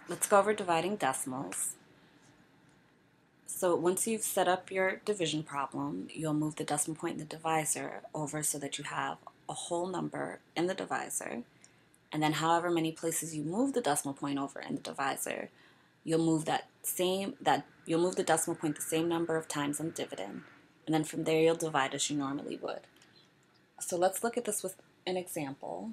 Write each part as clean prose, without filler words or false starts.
Let's go over dividing decimals. So once you've set up your division problem, you'll move the decimal point in the divisor over so that you have a whole number in the divisor. And then however many places you move the decimal point over in the divisor, you'll move the decimal point the same number of times on the dividend. And then from there you'll divide as you normally would. So let's look at this with an example.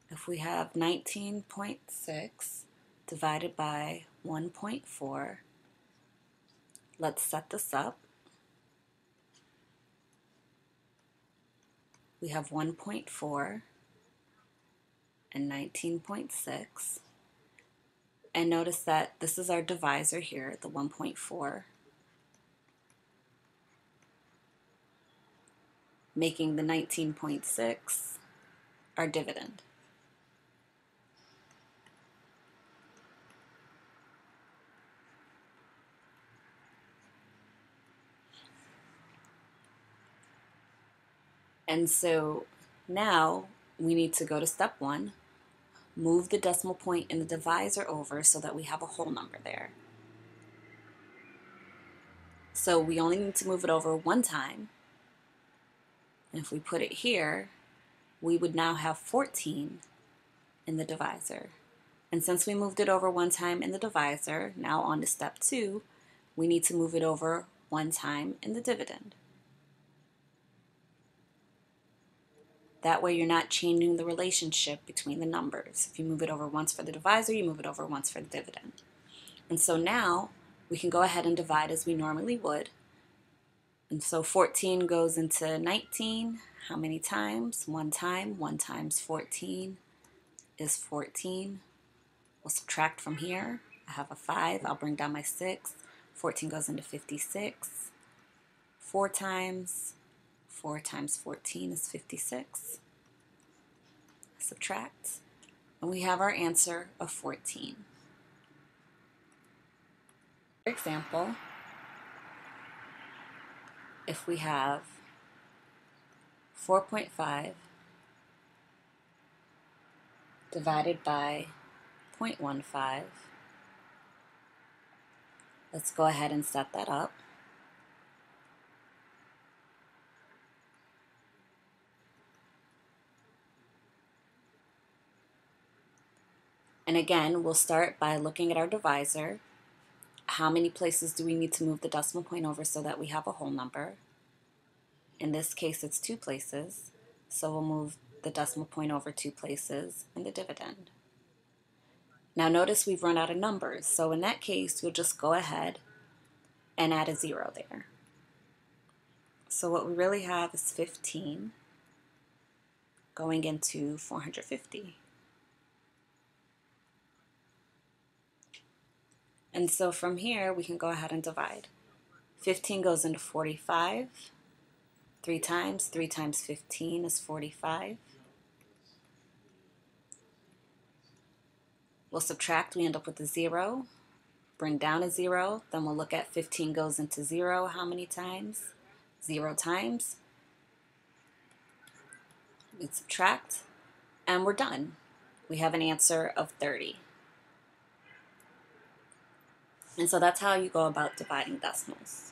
If we have 19.6 divided by 1.4, let's set this up. We have 1.4 and 19.6. And notice that this is our divisor here, the 1.4, making the 19.6 our dividend. And so now we need to go to step 1, move the decimal point in the divisor over so that we have a whole number there. So we only need to move it over one time. And if we put it here, we would now have 14 in the divisor. And since we moved it over one time in the divisor, now on to step 2, we need to move it over one time in the dividend. That way you're not changing the relationship between the numbers. If you move it over once for the divisor, you move it over once for the dividend. And so now we can go ahead and divide as we normally would. And so 14 goes into 19. How many times? One time. 1 times 14 is 14. We'll subtract from here. I have a 5. I'll bring down my 6. 14 goes into 56. 4 times 14 is 56. Subtract, and we have our answer of 14. For example, if we have 4.5 divided by 0.15, let's go ahead and set that up. And again, we'll start by looking at our divisor. How many places do we need to move the decimal point over so that we have a whole number? In this case, it's 2 places, so we'll move the decimal point over 2 places in the dividend. Now notice we've run out of numbers, so in that case, you'll just go ahead and add a 0 there. So what we really have is 15 going into 450. And so from here, we can go ahead and divide. 15 goes into 45. 3 times 15 is 45. We'll subtract, we end up with a 0. Bring down a 0, then we'll look at 15 goes into 0 how many times? 0 times. We subtract, and we're done. We have an answer of 30. And so that's how you go about dividing decimals.